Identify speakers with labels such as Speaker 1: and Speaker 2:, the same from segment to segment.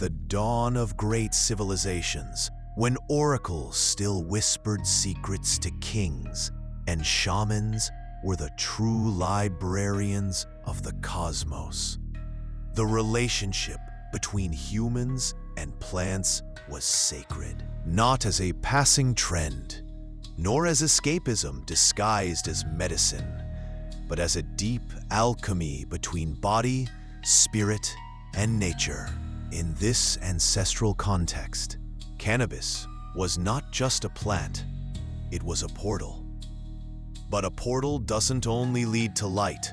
Speaker 1: the dawn of great civilizations, when oracles still whispered secrets to kings, and shamans were the true librarians of the cosmos. The relationship between humans and plants was sacred, not as a passing trend, nor as escapism disguised as medicine, but as a deep alchemy between body, spirit, and nature. In this ancestral context, cannabis was not just a plant, it was a portal. But a portal doesn't only lead to light,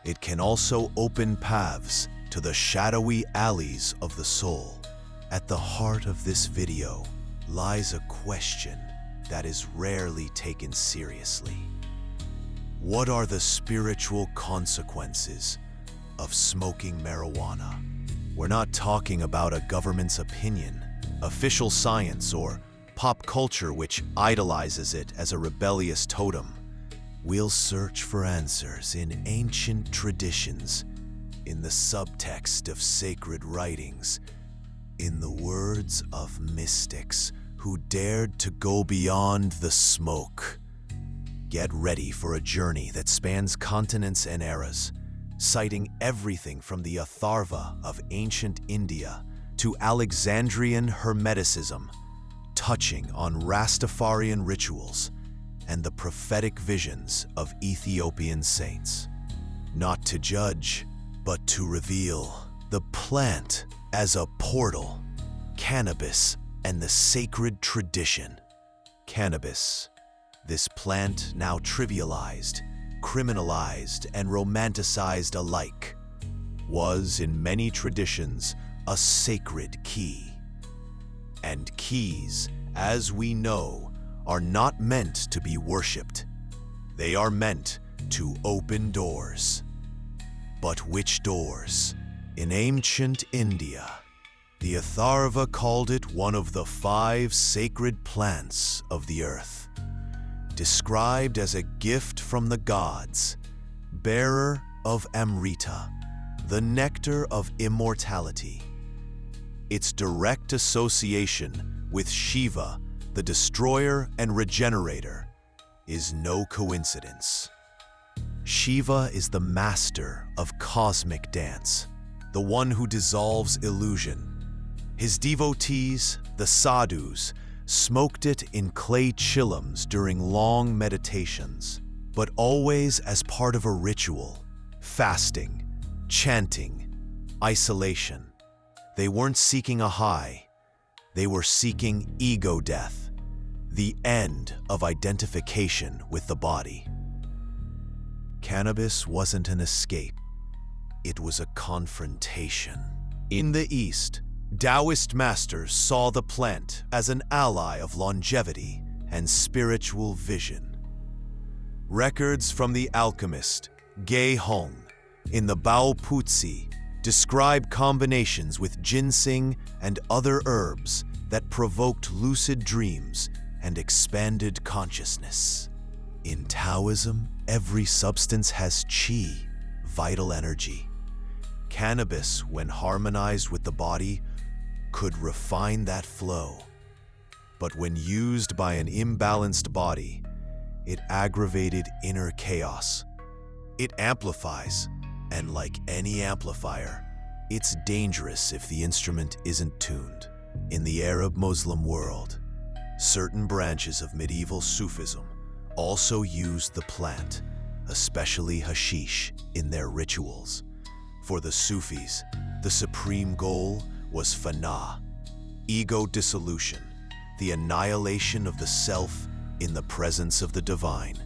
Speaker 1: it can also open paths to the shadowy alleys of the soul. At the heart of this video lies a question that is rarely taken seriously. What are the spiritual consequences of smoking marijuana? We're not talking about a government's opinion, official science, or pop culture which idolizes it as a rebellious totem. We'll search for answers in ancient traditions, in the subtext of sacred writings, in the words of mystics who dared to go beyond the smoke. Get ready for a journey that spans continents and eras, citing everything from the Atharva of ancient India to Alexandrian Hermeticism, touching on Rastafarian rituals and the prophetic visions of Ethiopian saints. Not to judge, but to reveal the plant as a portal, cannabis and the sacred tradition. Cannabis, this plant now trivialized, criminalized, and romanticized alike, was in many traditions a sacred key. And keys, as we know, are not meant to be worshipped. They are meant to open doors. But which doors? In ancient India, the Atharva called it one of the 5 sacred plants of the earth, described as a gift from the gods, bearer of Amrita, the nectar of immortality. Its direct association with Shiva, the destroyer and regenerator, is no coincidence. Shiva is the master of cosmic dance, the one who dissolves illusion. His devotees, the sadhus, smoked it in clay chillums during long meditations, but always as part of a ritual, fasting, chanting, isolation. They weren't seeking a high, they were seeking ego death, the end of identification with the body. Cannabis wasn't an escape, it was a confrontation. In the East, Taoist masters saw the plant as an ally of longevity and spiritual vision. Records from the alchemist Jung in the Bao Putzi describe combinations with ginseng and other herbs that provoked lucid dreams and expanded consciousness. In Taoism, every substance has qi, vital energy. Cannabis, when harmonized with the body, could refine that flow. But when used by an imbalanced body, it aggravated inner chaos. It amplifies, and like any amplifier, it's dangerous if the instrument isn't tuned. In the Arab-Muslim world, certain branches of medieval Sufism also used the plant, especially hashish, in their rituals. For the Sufis, the supreme goal was fana, ego dissolution, the annihilation of the self in the presence of the divine.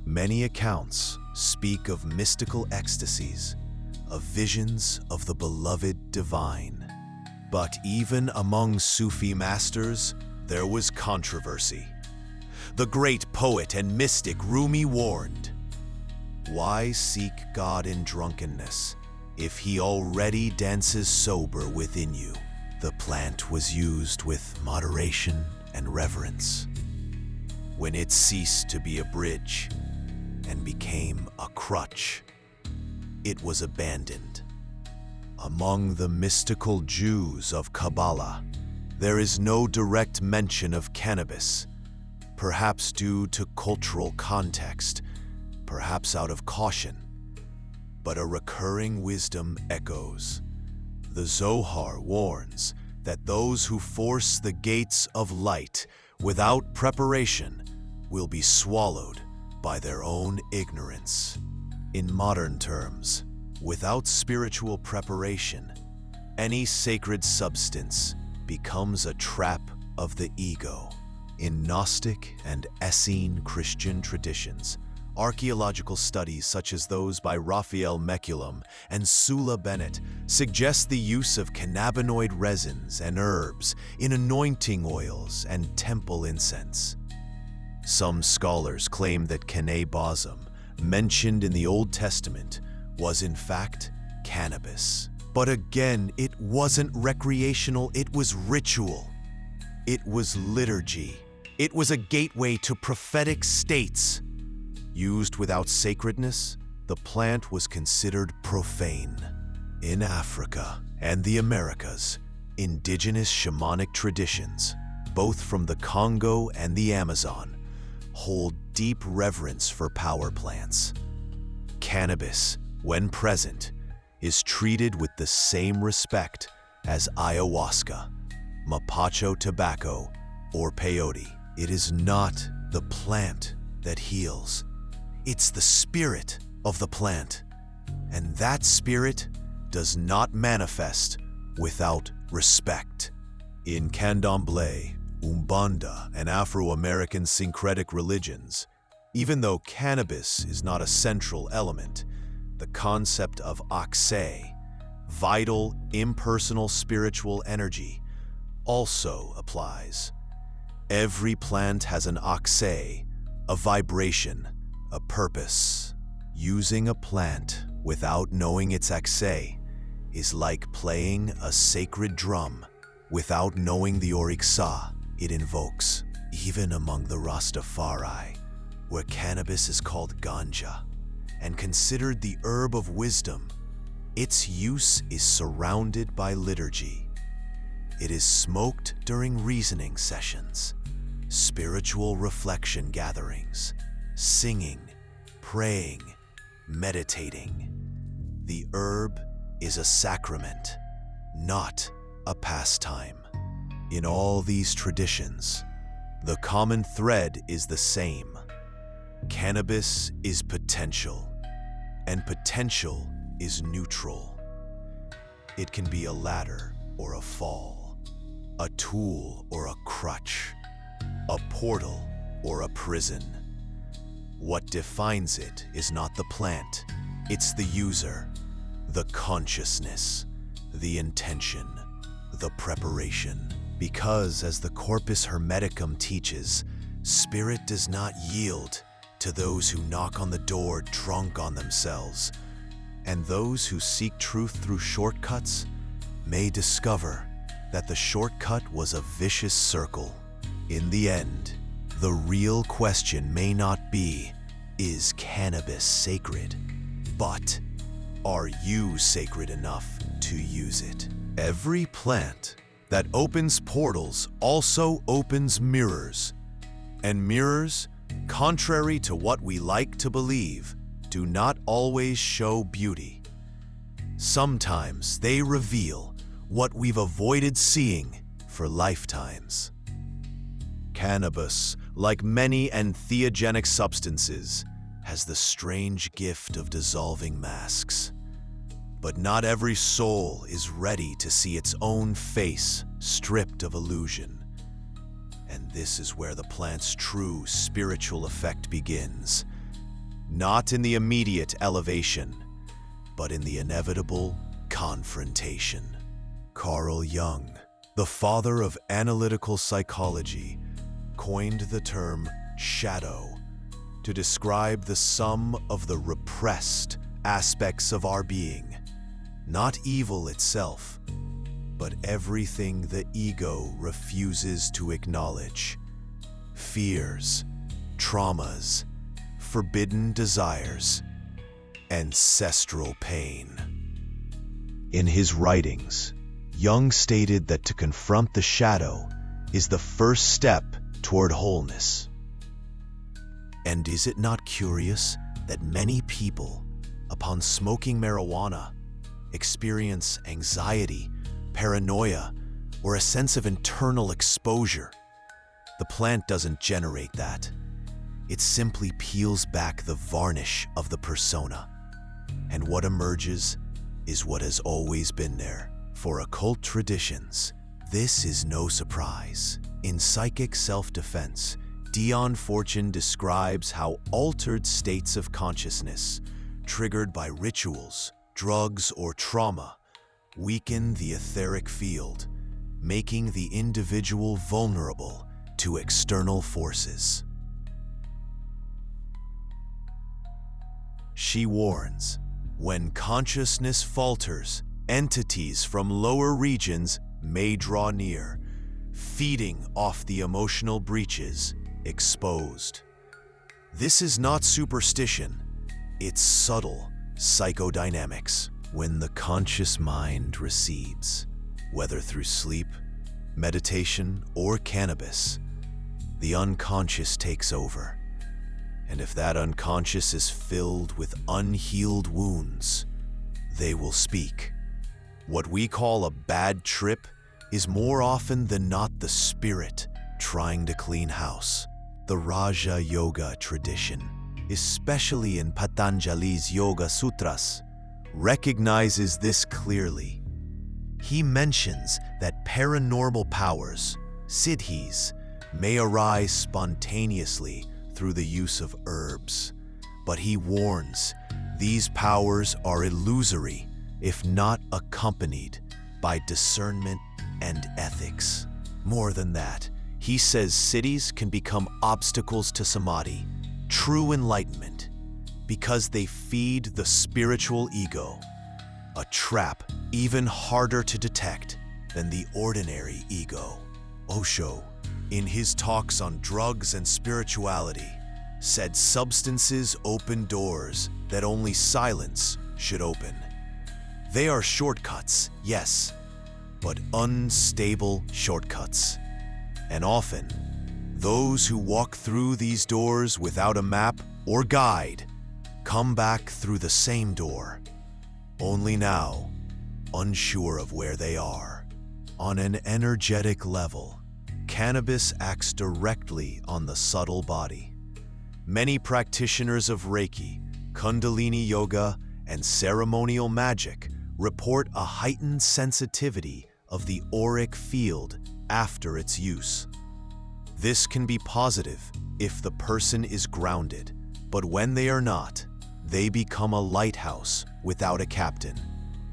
Speaker 1: Many accounts speak of mystical ecstasies, of visions of the beloved divine. But even among Sufi masters, there was controversy. The great poet and mystic Rumi warned, "Why seek God in drunkenness if he already dances sober within you?" The plant was used with moderation and reverence. When it ceased to be a bridge and became a crutch, it was abandoned. Among the mystical Jews of Kabbalah, there is no direct mention of cannabis, perhaps due to cultural context, perhaps out of caution. But a recurring wisdom echoes. The Zohar warns that those who force the gates of light without preparation will be swallowed by their own ignorance. In modern terms, without spiritual preparation, any sacred substance becomes a trap of the ego. In Gnostic and Essene Christian traditions, archaeological studies such as those by Raphael Mechoulam and Sula Bennett suggest the use of cannabinoid resins and herbs in anointing oils and temple incense. Some scholars claim that cannabism, mentioned in the Old Testament, was in fact cannabis. But again, it wasn't recreational, it was ritual. It was liturgy. It was a gateway to prophetic states. Used without sacredness, the plant was considered profane. In Africa and the Americas, indigenous shamanic traditions, both from the Congo and the Amazon, hold deep reverence for power plants. Cannabis, when present, is treated with the same respect as ayahuasca, mapacho tobacco, or peyote. It is not the plant that heals. It's the spirit of the plant. And that spirit does not manifest without respect. In Candomblé, Umbanda, and Afro-American syncretic religions, even though cannabis is not a central element, the concept of oxé, vital, impersonal spiritual energy, also applies. Every plant has an oxé, a vibration, a purpose. Using a plant without knowing its oxé is like playing a sacred drum without knowing the orixa it invokes. Even among the Rastafari, where cannabis is called ganja and considered the herb of wisdom, its use is surrounded by liturgy. It is smoked during reasoning sessions, spiritual reflection gatherings, singing, praying, meditating. The herb is a sacrament, not a pastime. In all these traditions, the common thread is the same. Cannabis is potential, and potential is neutral. It can be a ladder or a fall, a tool or a crutch, a portal or a prison. What defines it is not the plant, it's the user, the consciousness, the intention, the preparation. Because, as the Corpus Hermeticum teaches, spirit does not yield to those who knock on the door drunk on themselves, and those who seek truth through shortcuts may discover that the shortcut was a vicious circle. In the end, the real question may not be, is cannabis sacred? But, are you sacred enough to use it? Every plant that opens portals also opens mirrors. And mirrors, contrary to what we like to believe, do not always show beauty. Sometimes they reveal what we've avoided seeing for lifetimes. Cannabis, like many entheogenic substances, has the strange gift of dissolving masks. But not every soul is ready to see its own face stripped of illusion. And this is where the plant's true spiritual effect begins. Not in the immediate elevation, but in the inevitable confrontation. Carl Jung, the father of analytical psychology, coined the term shadow to describe the sum of the repressed aspects of our being. Not evil itself, but everything the ego refuses to acknowledge. Fears, traumas, forbidden desires, ancestral pain. In his writings, Jung stated that to confront the shadow is the first step toward wholeness. And is it not curious that many people, upon smoking marijuana, experience anxiety, paranoia, or a sense of internal exposure? The plant doesn't generate that. It simply peels back the varnish of the persona. And what emerges is what has always been there. For occult traditions, this is no surprise. In Psychic Self-Defense, Dion Fortune describes how altered states of consciousness, triggered by rituals, drugs, or trauma, weaken the etheric field, making the individual vulnerable to external forces. She warns, when consciousness falters, entities from lower regions may draw near, feeding off the emotional breaches exposed. This is not superstition, it's subtle psychodynamics. When the conscious mind recedes, whether through sleep, meditation, or cannabis, the unconscious takes over. And if that unconscious is filled with unhealed wounds, they will speak. What we call a bad trip is more often than not the spirit trying to clean house. The Raja Yoga tradition, especially in Patanjali's Yoga Sutras, recognizes this clearly. He mentions that paranormal powers, siddhis, may arise spontaneously through the use of herbs, but he warns these powers are illusory if not accompanied by discernment and ethics. More than that, he says siddhis can become obstacles to samadhi, true enlightenment, because they feed the spiritual ego, a trap even harder to detect than the ordinary ego. Osho, in his talks on drugs and spirituality, said substances open doors that only silence should open. They are shortcuts, yes, but unstable shortcuts. And often, those who walk through these doors without a map or guide come back through the same door, only now unsure of where they are. On an energetic level, cannabis acts directly on the subtle body. Many practitioners of Reiki, Kundalini Yoga, and ceremonial magic report a heightened sensitivity of the auric field after its use. This can be positive if the person is grounded, but when they are not, they become a lighthouse without a captain,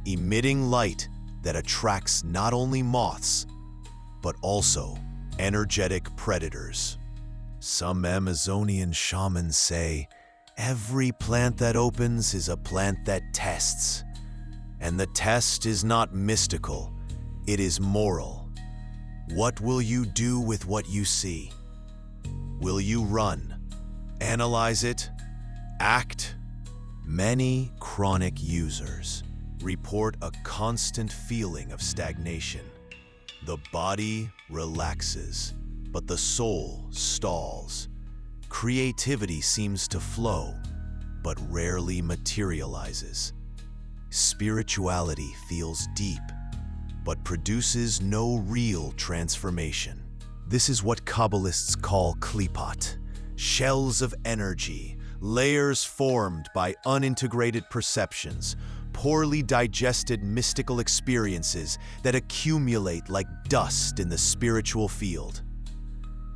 Speaker 1: emitting light that attracts not only moths, but also energetic predators. Some Amazonian shamans say, every plant that opens is a plant that tests. And the test is not mystical, it is moral. What will you do with what you see? Will you run, analyze it, act? Many chronic users report a constant feeling of stagnation. The body relaxes, but the soul stalls. Creativity seems to flow, but rarely materializes. Spirituality feels deep, but produces no real transformation. This is what Kabbalists call klipat, shells of energy, layers formed by unintegrated perceptions, poorly digested mystical experiences that accumulate like dust in the spiritual field.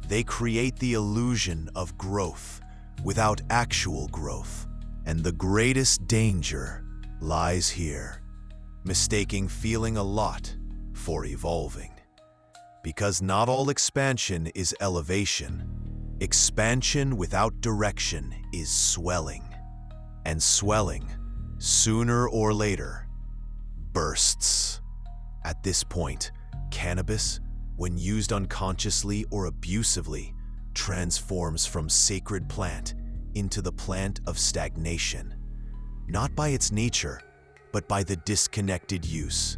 Speaker 1: They create the illusion of growth without actual growth, and the greatest danger lies here, mistaking feeling a lot for evolving. Because not all expansion is elevation. Expansion without direction is swelling. And swelling, sooner or later, bursts. At this point, cannabis, when used unconsciously or abusively, transforms from sacred plant into the plant of stagnation. Not by its nature, but by the disconnected use.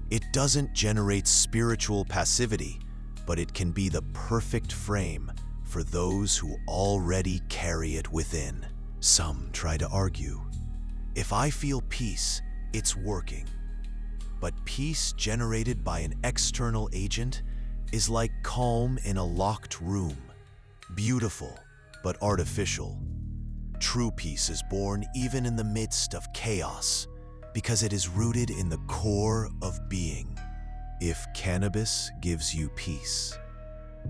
Speaker 1: It doesn't generate spiritual passivity, but it can be the perfect frame for those who already carry it within. Some try to argue, if I feel peace, it's working. But peace generated by an external agent is like calm in a locked room, beautiful but artificial. True peace is born even in the midst of chaos, because it is rooted in the core of being. If cannabis gives you peace,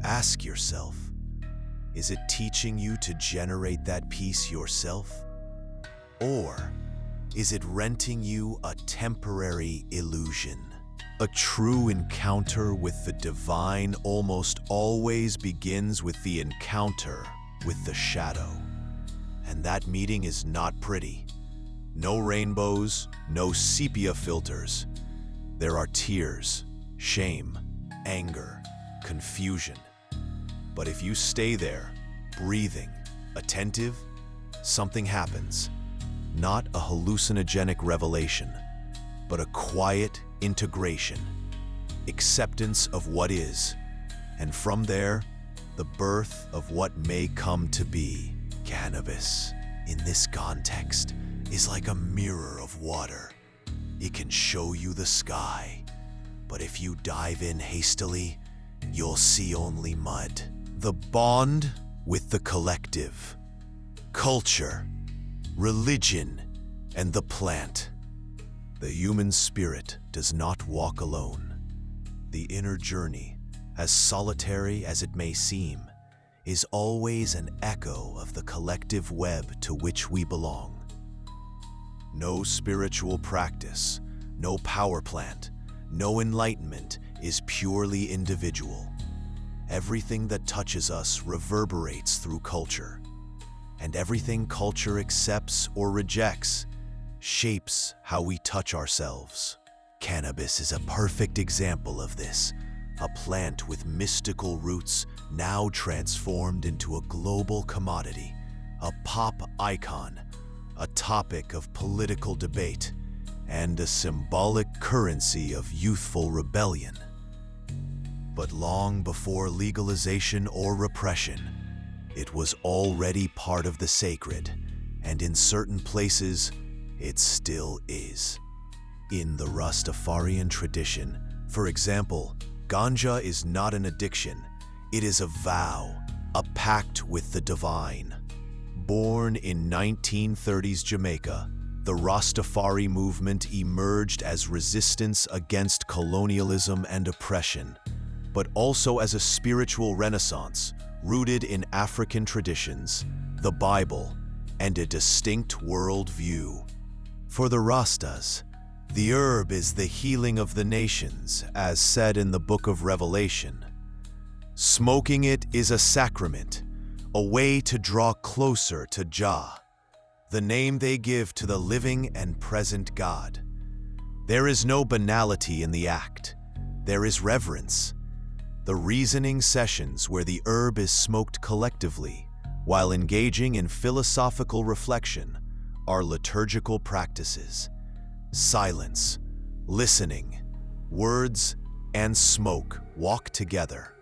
Speaker 1: ask yourself, is it teaching you to generate that peace yourself? Or is it renting you a temporary illusion? A true encounter with the divine almost always begins with the encounter with the shadow. And that meeting is not pretty. No rainbows, no sepia filters. There are tears, shame, anger, confusion. But if you stay there, breathing, attentive, something happens. Not a hallucinogenic revelation, but a quiet integration, acceptance of what is, and from there, the birth of what may come to be. Cannabis, in this context, is like a mirror of water. It can show you the sky, but if you dive in hastily, you'll see only mud. The bond with the collective, culture, religion, and the plant. The human spirit does not walk alone. The inner journey, as solitary as it may seem, is always an echo of the collective web to which we belong. No spiritual practice, no power plant, no enlightenment is purely individual. Everything that touches us reverberates through culture, and everything culture accepts or rejects shapes how we touch ourselves. Cannabis is a perfect example of this, a plant with mystical roots now transformed into a global commodity, a pop icon, a topic of political debate, and a symbolic currency of youthful rebellion. But long before legalization or repression, it was already part of the sacred, and in certain places, it still is. In the Rastafarian tradition, for example, ganja is not an addiction, it is a vow, a pact with the divine. Born in 1930s Jamaica, the Rastafari movement emerged as resistance against colonialism and oppression, but also as a spiritual renaissance rooted in African traditions, the Bible, and a distinct worldview. For the Rastas, the herb is the healing of the nations, as said in the Book of Revelation. Smoking it is a sacrament, a way to draw closer to Jah, the name they give to the living and present God. There is no banality in the act. There is reverence. The reasoning sessions where the herb is smoked collectively, while engaging in philosophical reflection, are liturgical practices. Silence, listening, words, and smoke walk together.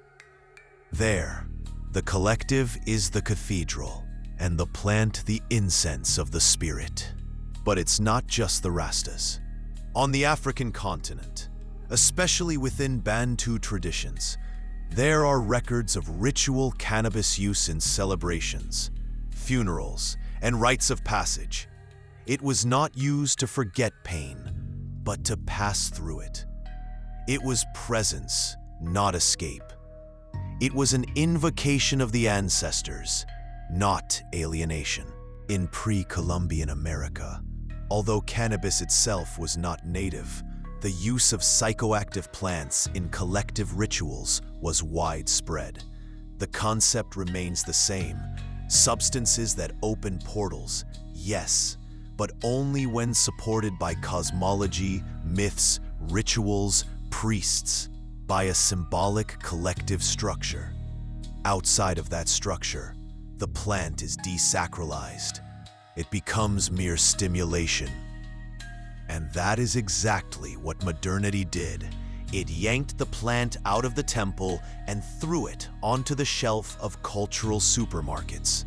Speaker 1: There, the collective is the cathedral, and the plant the incense of the spirit. But it's not just the Rastas. On the African continent, especially within Bantu traditions, there are records of ritual cannabis use in celebrations, funerals, and rites of passage. It was not used to forget pain, but to pass through it. It was presence, not escape. It was an invocation of the ancestors, not alienation. In pre-Columbian America, although cannabis itself was not native, the use of psychoactive plants in collective rituals was widespread. The concept remains the same: substances that open portals, yes, but only when supported by cosmology, myths, rituals, priests, by a symbolic collective structure. Outside of that structure, the plant is desacralized. It becomes mere stimulation. And that is exactly what modernity did. It yanked the plant out of the temple and threw it onto the shelf of cultural supermarkets.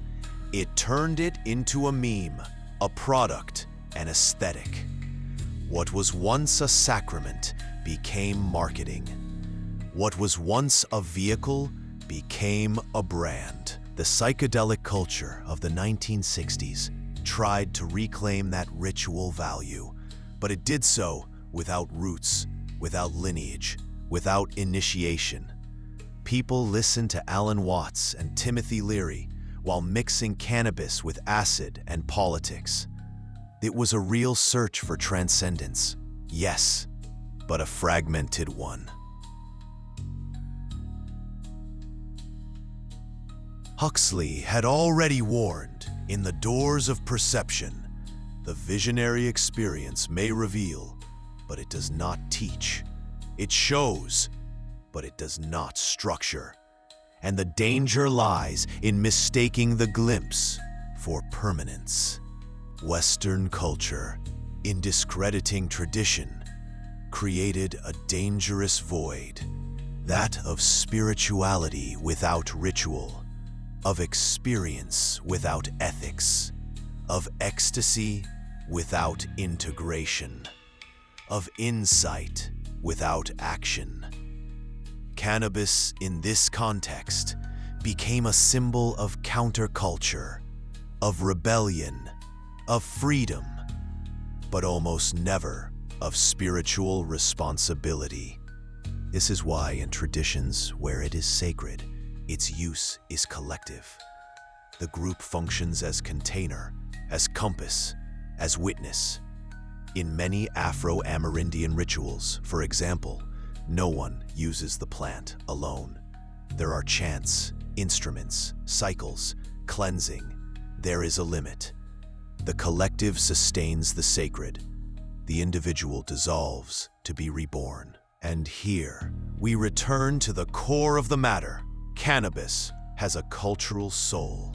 Speaker 1: It turned it into a meme, a product, an aesthetic. What was once a sacrament became marketing. What was once a vehicle became a brand. The psychedelic culture of the 1960s tried to reclaim that ritual value, but it did so without roots, without lineage, without initiation. People listened to Alan Watts and Timothy Leary while mixing cannabis with acid and politics. It was a real search for transcendence, yes, but a fragmented one. Huxley had already warned, in The Doors of Perception, the visionary experience may reveal, but it does not teach. It shows, but it does not structure. And the danger lies in mistaking the glimpse for permanence. Western culture, in discrediting tradition, created a dangerous void, that of spirituality without ritual, of experience without ethics, of ecstasy without integration, of insight without action. Cannabis, in this context, became a symbol of counterculture, of rebellion, of freedom, but almost never of spiritual responsibility. This is why in traditions where it is sacred, its use is collective. The group functions as container, as compass, as witness. In many Afro-Amerindian rituals, for example, no one uses the plant alone. There are chants, instruments, cycles, cleansing. There is a limit. The collective sustains the sacred. The individual dissolves to be reborn. And here, we return to the core of the matter. Cannabis has a cultural soul.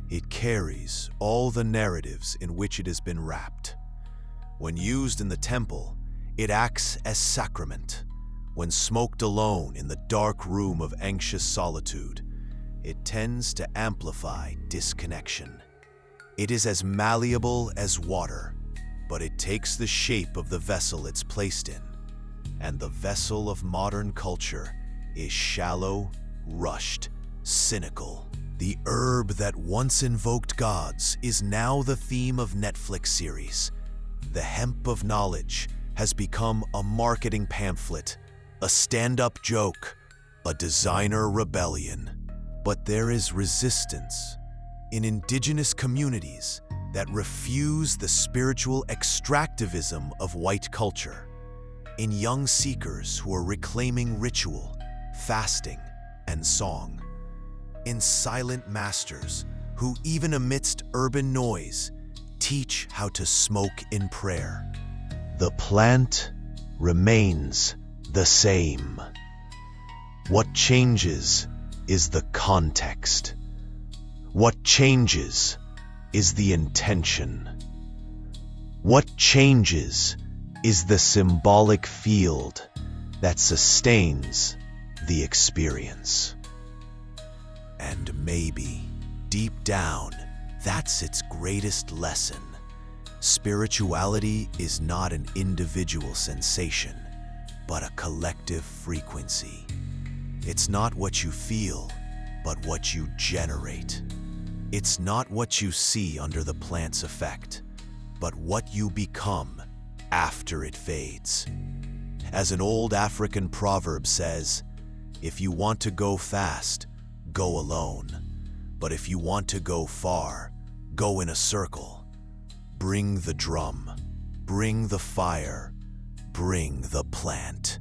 Speaker 1: It carries all the narratives in which it has been wrapped. When used in the temple, it acts as sacrament. When smoked alone in the dark room of anxious solitude, it tends to amplify disconnection. It is as malleable as water, but it takes the shape of the vessel it's placed in. And the vessel of modern culture is shallow, rushed, cynical. The herb that once invoked gods is now the theme of Netflix series. The hemp of knowledge has become a marketing pamphlet, a stand-up joke, a designer rebellion. But there is resistance in indigenous communities that refuse the spiritual extractivism of white culture, in young seekers who are reclaiming ritual, fasting, and song, in silent masters who, even amidst urban noise, teach how to smoke in prayer. The plant remains the same. What changes is the context. What changes is the intention. What changes is the symbolic field that sustains the experience. And maybe, deep down, that's its greatest lesson. Spirituality is not an individual sensation, but a collective frequency. It's not what you feel, but what you generate. It's not what you see under the plant's effect, but what you become after it fades. As an old African proverb says, if you want to go fast, go alone. But if you want to go far, go in a circle. Bring the drum, bring the fire, bring the plant.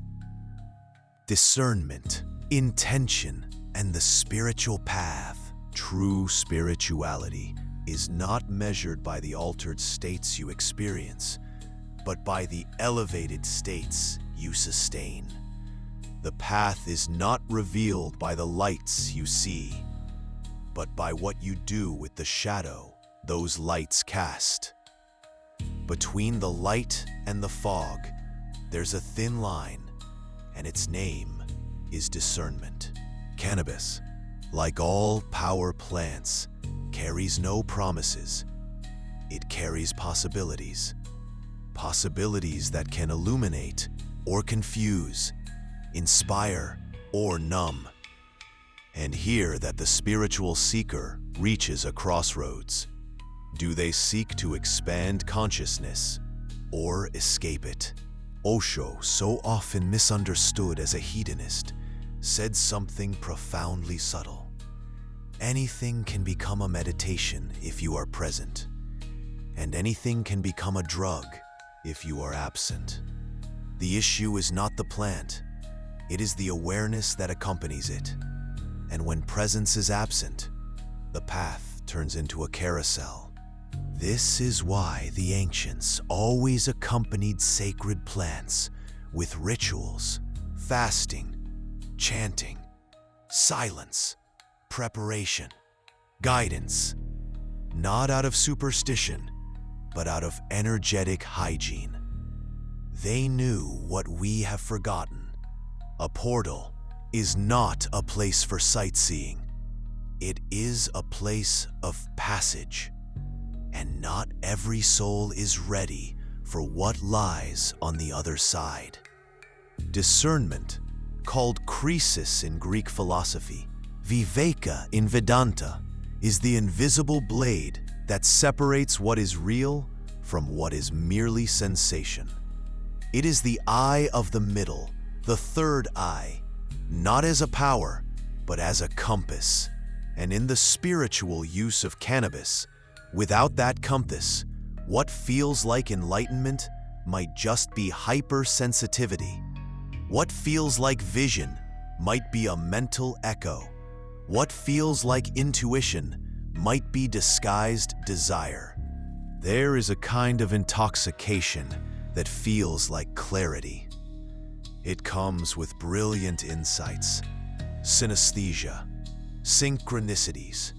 Speaker 1: Discernment, intention, and the spiritual path. True spirituality is not measured by the altered states you experience, but by the elevated states you sustain. The path is not revealed by the lights you see, but by what you do with the shadow those lights cast. Between the light and the fog, there's a thin line, and its name is discernment. Cannabis, like all power plants, carries no promises. It carries possibilities. Possibilities that can illuminate or confuse, inspire or numb. And here that the spiritual seeker reaches a crossroads. Do they seek to expand consciousness or escape it? Osho, so often misunderstood as a hedonist, said something profoundly subtle. Anything can become a meditation if you are present, and anything can become a drug if you are absent. The issue is not the plant, it is the awareness that accompanies it. And when presence is absent, the path turns into a carousel. This is why the ancients always accompanied sacred plants with rituals, fasting, chanting, silence, preparation, guidance, not out of superstition, but out of energetic hygiene. They knew what we have forgotten. A portal is not a place for sightseeing. It is a place of passage. And not every soul is ready for what lies on the other side. Discernment, called krisis in Greek philosophy, viveka in Vedanta, is the invisible blade that separates what is real from what is merely sensation. It is the eye of the middle, the third eye, not as a power, but as a compass. And in the spiritual use of cannabis, without that compass, what feels like enlightenment might just be hypersensitivity. What feels like vision might be a mental echo. What feels like intuition might be disguised desire. There is a kind of intoxication that feels like clarity. It comes with brilliant insights, synesthesia, synchronicities.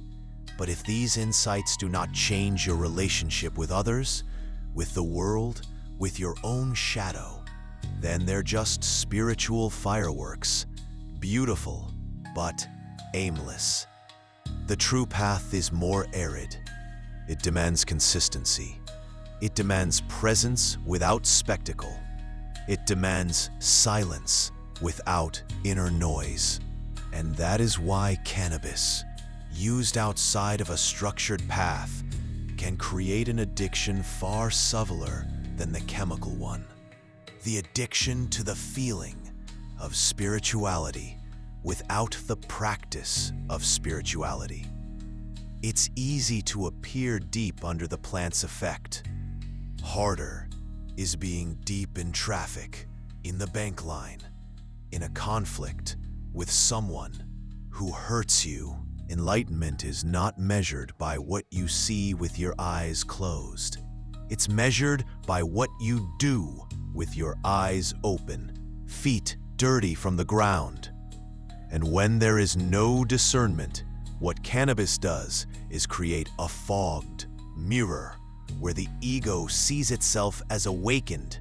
Speaker 1: But if these insights do not change your relationship with others, with the world, with your own shadow, then they're just spiritual fireworks, beautiful but aimless. The true path is more arid. It demands consistency. It demands presence without spectacle. It demands silence without inner noise. And that is why cannabis, used outside of a structured path, can create an addiction far subtler than the chemical one. The addiction to the feeling of spirituality without the practice of spirituality. It's easy to appear deep under the plant's effect. Harder is being deep in traffic, in the bank line, in a conflict with someone who hurts you. Enlightenment is not measured by what you see with your eyes closed. It's measured by what you do with your eyes open, feet dirty from the ground. And when there is no discernment, what cannabis does is create a fogged mirror where the ego sees itself as awakened,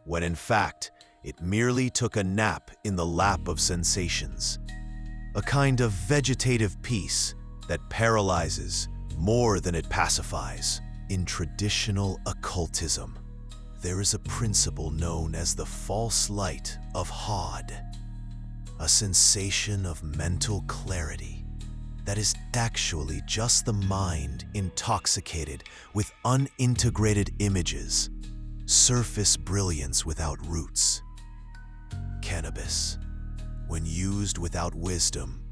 Speaker 1: when in fact, it merely took a nap in the lap of sensations. A kind of vegetative peace that paralyzes more than it pacifies. In traditional occultism, there is a principle known as the false light of Hod, a sensation of mental clarity that is actually just the mind intoxicated with unintegrated images, surface brilliance without roots. Cannabis, when used without wisdom,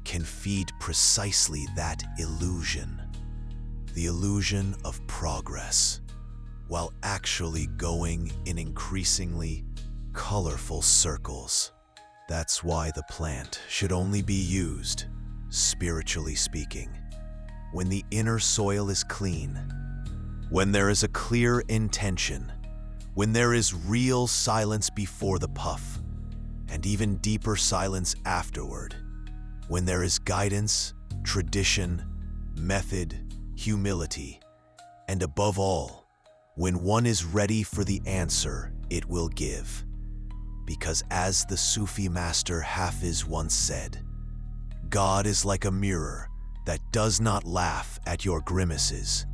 Speaker 1: can feed precisely that illusion, the illusion of progress, while actually going in increasingly colorful circles. That's why the plant should only be used, spiritually speaking, when the inner soil is clean, when there is a clear intention, when there is real silence before the puff, and even deeper silence afterward, when there is guidance, tradition, method, humility, and above all, When one is ready for the answer, it will give. Because as the Sufi master Hafiz once said, God is like a mirror that does not laugh at your grimaces.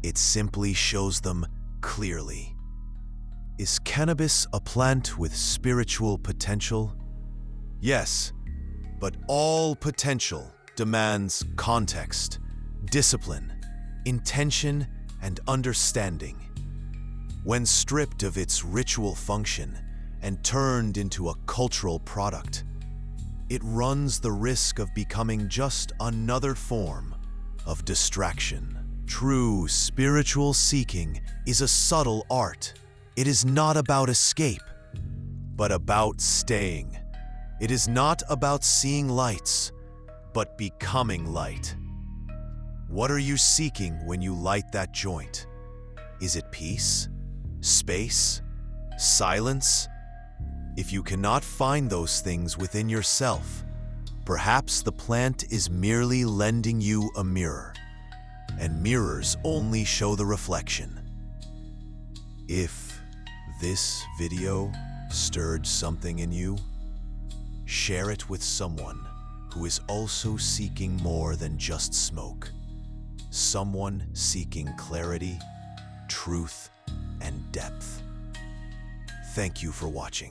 Speaker 1: It simply shows them clearly. Is cannabis a plant with spiritual potential? Yes, but all potential demands context, discipline, intention, and understanding. When stripped of its ritual function and turned into a cultural product, it runs the risk of becoming just another form of distraction. True spiritual seeking is a subtle art. It is not about escape, but about staying. It is not about seeing lights, but becoming light. What are you seeking when you light that joint? Is it peace? Space? Silence? If you cannot find those things within yourself, perhaps the plant is merely lending you a mirror, and mirrors only show the reflection. If this video stirred something in you, share it with someone who is also seeking more than just smoke. Someone seeking clarity, truth, and depth. Thank you for watching.